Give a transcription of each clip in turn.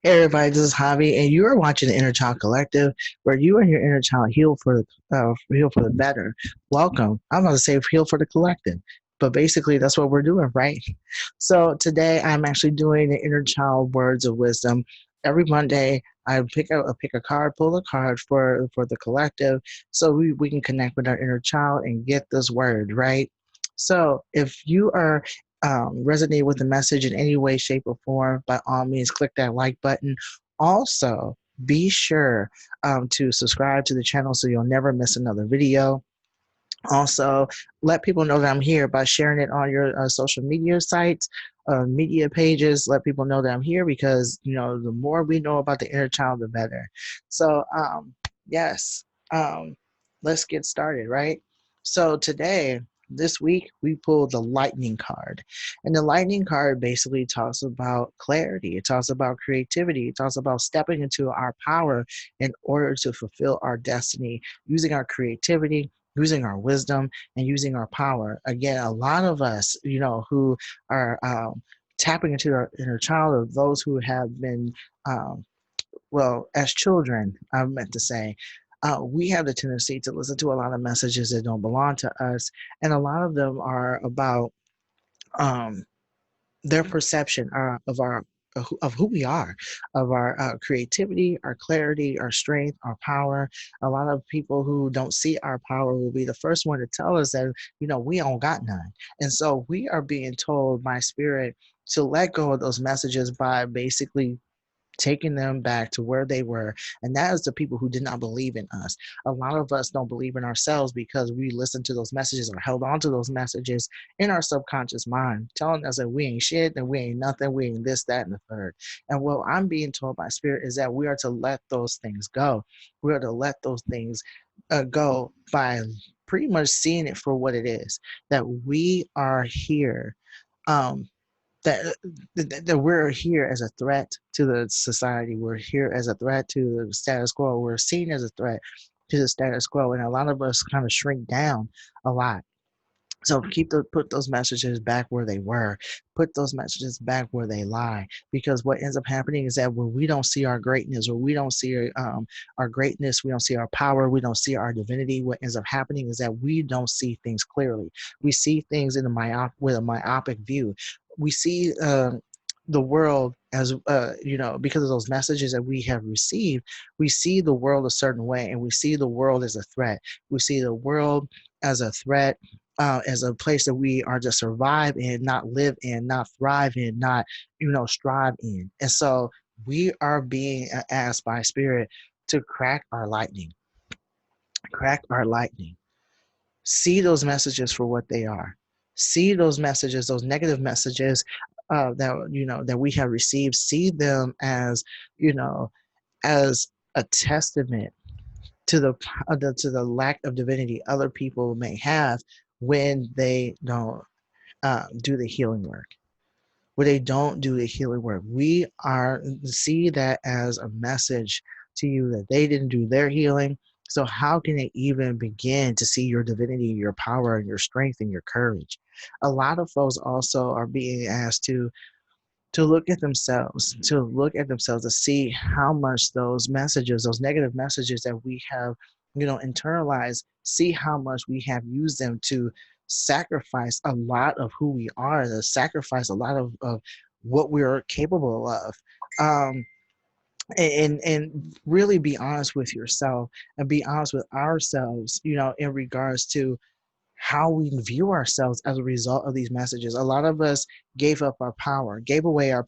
Hey everybody, this is Javi, and you are watching the Inner Child Collective, where you and your inner child heal for the better. Welcome. I'm going to say heal for the collective, but basically that's what we're doing, right? So today I'm actually doing the Inner Child Words of Wisdom. Every Monday I pick a card, pull a card for the collective, so we can connect with our inner child and get this word right. So if you are resonate with the message in any way, shape, or form, by all means, click that like button. Also, be sure to subscribe to the channel so you'll never miss another video. Also, let people know that I'm here by sharing it on your social media sites, media pages. Let people know that I'm here because, the more we know about the inner child, the better. So, yes, um, let's get started, right? So, this week, we pulled the Lightning card. And the Lightning card basically talks about clarity, it talks about creativity, it talks about stepping into our power in order to fulfill our destiny, using our creativity, using our wisdom, and using our power. Again, a lot of us, who are tapping into our inner child, or those who have been, um, well, as children, I meant to say, we have the tendency to listen to a lot of messages that don't belong to us, and a lot of them are about um, their perception of who we are, of our creativity, our clarity, our strength, our power. A lot of people who don't see our power will be the first one to tell us that we don't got none, and so we are being told by spirit to let go of those messages by basically taking them back to where they were. And that is the people who did not believe in us. A lot of us don't believe in ourselves because we listened to those messages or held on to those messages in our subconscious mind, telling us that we ain't shit, that we ain't nothing, we ain't this, that, and the third. And what I'm being told by spirit is that we are to let those things go. We are to let those things go by pretty much seeing it for what it is, that we are here. Um, that that we're here as a threat to the society. We're here as a threat to the status quo. We're seen as a threat to the status quo, and a lot of us kind of shrink down a lot. So put those messages back where they were. Put those messages back where they lie. Because what ends up happening is that when we don't see our greatness, or we don't see our greatness, we don't see our power, we don't see our divinity. What ends up happening is that we don't see things clearly. We see things in with a myopic view. We see the world as because of those messages that we have received. We see the world a certain way, and we see the world as a threat. We see the world as a threat, as a place that we are to survive in, not live in, not thrive in, not strive in. And so we are being asked by spirit to crack our lightning, see those messages for what they are, see those messages, those negative messages that we have received, see them as you know as a testament to the lack of divinity other people may have when they don't do the healing work. When they don't do the healing work, we are see that as a message to you that they didn't do their healing. So how can they even begin to see your divinity, your power, and your strength and your courage? A lot of folks also are being asked to look at themselves to see how much those messages, those negative messages that we have, internalized, see how much we have used them to sacrifice a lot of who we are, to sacrifice a lot of what we're capable of. Um, and really be honest with yourself and be honest with ourselves, in regards to how we view ourselves as a result of these messages. A lot of us gave up our power, gave away our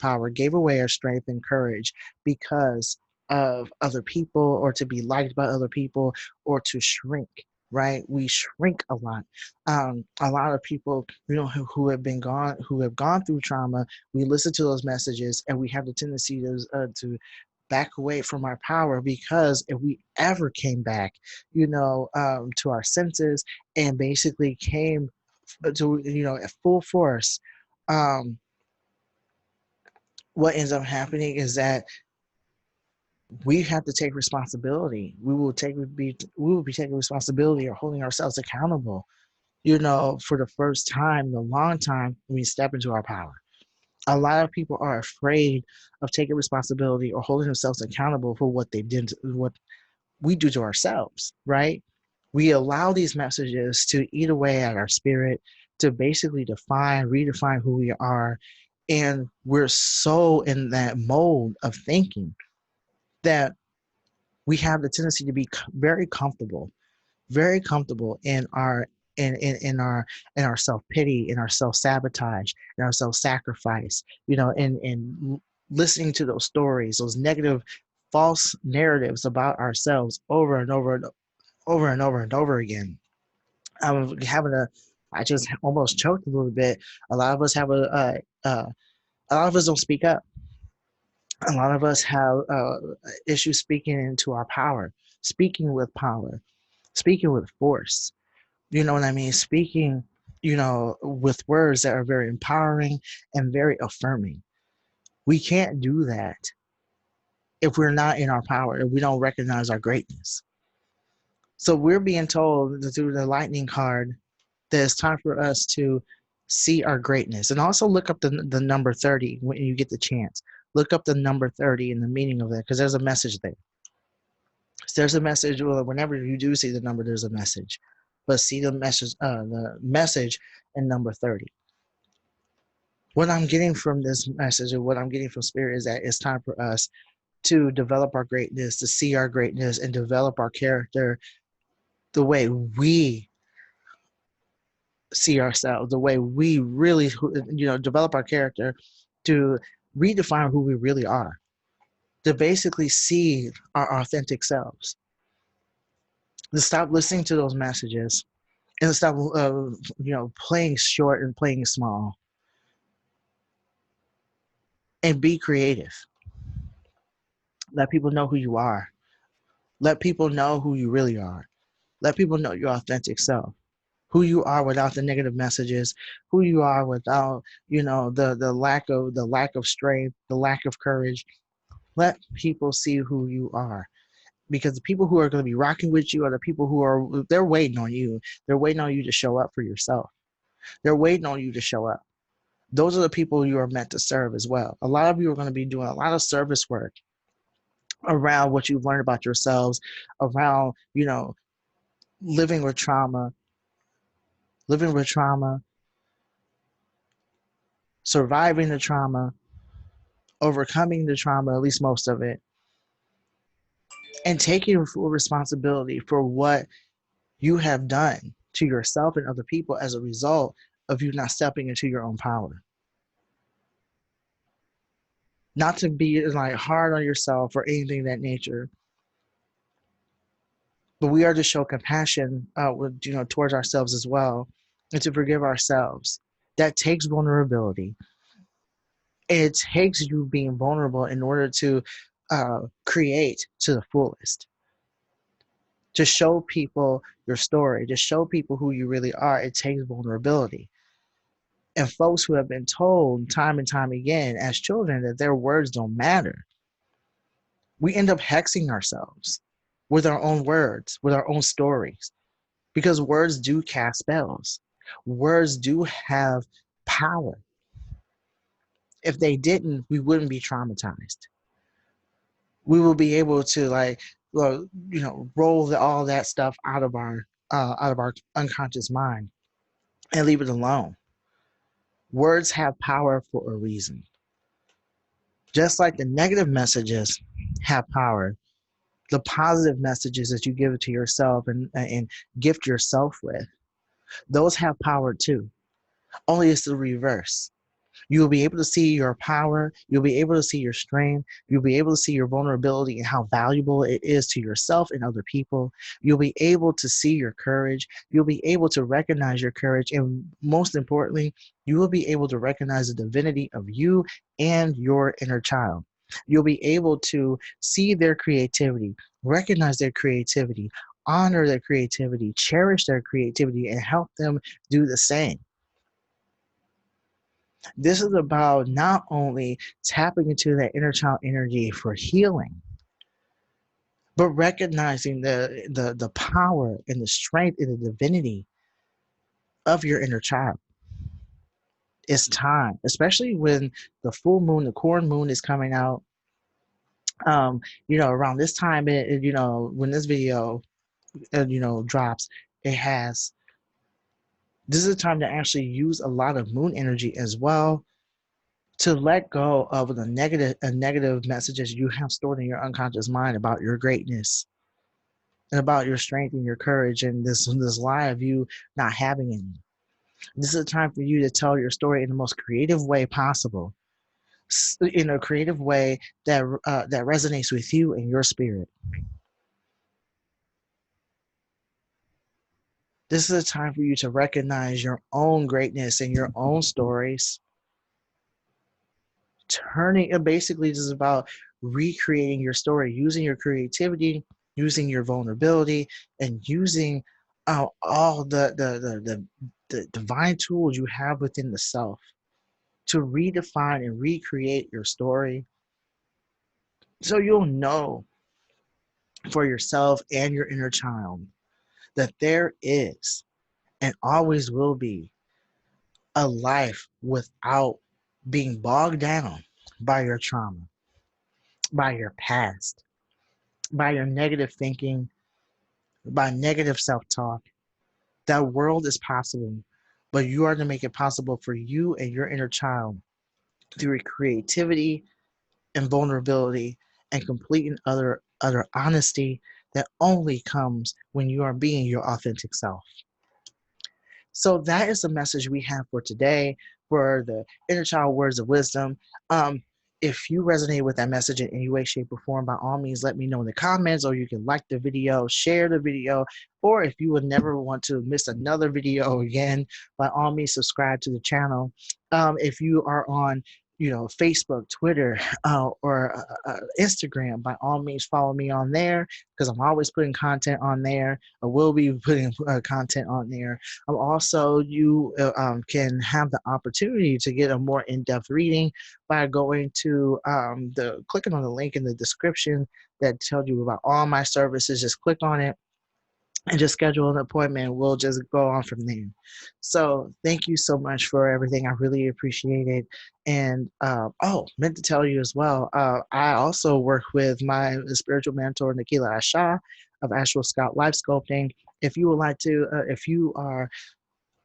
strength and courage because of other people, or to be liked by other people, or to shrink. Right, we shrink a lot. A lot of people, who have gone through trauma. We listen to those messages, and we have the tendency to back away from our power, because if we ever came back, to our senses and basically came to at full force, um, what ends up happening is that we have to take responsibility. We will be taking responsibility, or holding ourselves accountable. For the first time in a long time, we step into our power. A lot of people are afraid of taking responsibility or holding themselves accountable for what they did, what we do to ourselves, right? We allow these messages to eat away at our spirit, to basically redefine who we are. And we're so in that mode of thinking that we have the tendency to be very comfortable in our in our self-pity, in our self-sabotage, in our self-sacrifice, in listening to those stories, those negative false narratives about ourselves over and over and over and over and over again. I'm having a I just almost choked a little bit. A lot of us have a lot of us don't speak up. A lot of us have issues speaking into our power, speaking with power, speaking with force. You know what I mean? Speaking, with words that are very empowering and very affirming. We can't do that if we're not in our power, if we don't recognize our greatness. So we're being told through the Lightning Card that it's time for us to see our greatness. And also look up the number 30 when you get the chance. Look up the number 30 and the meaning of that, because there's a message there. There's a message. Well, whenever you do see the number, there's a message. But see the message in number 30. What I'm getting from this message and what I'm getting from Spirit is that it's time for us to develop our greatness, to see our greatness, and develop our character the way we see ourselves, the way we really, develop our character to redefine who we really are, to basically see our authentic selves, to stop listening to those messages and stop, playing short and playing small, and be creative. Let people know who you are. Let people know who you really are. Let people know your authentic self, who you are without the negative messages, who you are without, the lack of strength, the lack of courage. Let people see who you are, because the people who are going to be rocking with you are the people they're waiting on you. They're waiting on you to show up for yourself. They're waiting on you to show up. Those are the people you are meant to serve as well. A lot of you are going to be doing a lot of service work around what you've learned about yourselves, around, living with trauma, living with trauma, surviving the trauma, overcoming the trauma, at least most of it, and taking full responsibility for what you have done to yourself and other people as a result of you not stepping into your own power. Not to be like hard on yourself or anything of that nature, but we are to show compassion, towards ourselves as well, and to forgive ourselves. That takes vulnerability. It takes you being vulnerable in order to create to the fullest, to show people your story, to show people who you really are. It takes vulnerability. And folks who have been told time and time again as children that their words don't matter, we end up hexing ourselves with our own words, with our own stories, because words do cast spells. Words do have power. If they didn't, we wouldn't be traumatized. We will be able to roll all that stuff out of our unconscious mind and leave it alone. Words have power for a reason. Just like the negative messages have power, the positive messages that you give to yourself and gift yourself with, those have power too. Only it's the reverse. You'll be able to see your power. You'll be able to see your strength. You'll be able to see your vulnerability and how valuable it is to yourself and other people. You'll be able to see your courage. You'll be able to recognize your courage. And most importantly, you will be able to recognize the divinity of you and your inner child. You'll be able to see their creativity, recognize their creativity, honor their creativity, cherish their creativity, and help them do the same. This is about not only tapping into that inner child energy for healing, but recognizing the power and the strength and the divinity of your inner child. It's time, especially when the full moon, the corn moon is coming out. Around this time, when this video, drops, it has this is a time to actually use a lot of moon energy as well to let go of the negative messages you have stored in your unconscious mind about your greatness and about your strength and your courage and this lie of you not having any. This is a time for you to tell your story in the most creative way possible, in a creative way that resonates with you and your spirit. This is a time for you to recognize your own greatness and your own stories. Turning it basically is about recreating your story, using your creativity, using your vulnerability, and using all the divine tools you have within the self to redefine and recreate your story so you'll know for yourself and your inner child that there is and always will be a life without being bogged down by your trauma, by your past, by your negative thinking, by negative self talk. That world is possible, but you are to make it possible for you and your inner child through creativity and vulnerability and complete and utter honesty that only comes when you are being your authentic self. So that is the message we have for today for the inner child words of wisdom. If you resonate with that message in any way, shape, or form, by all means, let me know in the comments, or you can like the video, share the video, or if you would never want to miss another video again, by all means, subscribe to the channel. If you are on Facebook, Twitter, or Instagram, by all means, follow me on there because I'm always putting content on there. I will be putting content on there. Also, you can have the opportunity to get a more in-depth reading by going to clicking on the link in the description that tells you about all my services. Just click on it and just schedule an appointment. We'll just go on from there. So thank you so much for everything. I really appreciate it. And meant to tell you as well, I also work with my spiritual mentor, Nikila Asha of Astral Scout Life Sculpting. If you would like to, if you are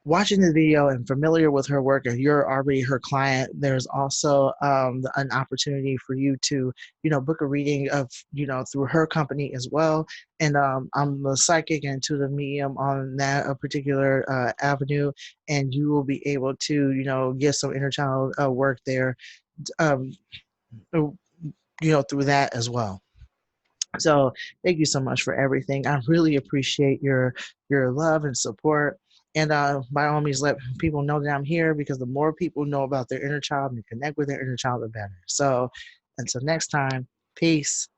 watching the video and familiar with her work, and you're already her client, there's also an opportunity for you to, book a reading of, through her company as well. And I'm a psychic and intuitive medium on that particular avenue, and you will be able to, get some inner child work there, um, through that as well. So thank you so much for everything. I really appreciate your love and support. And by all means, let people know that I'm here because the more people know about their inner child and connect with their inner child, the better. So until next time, peace.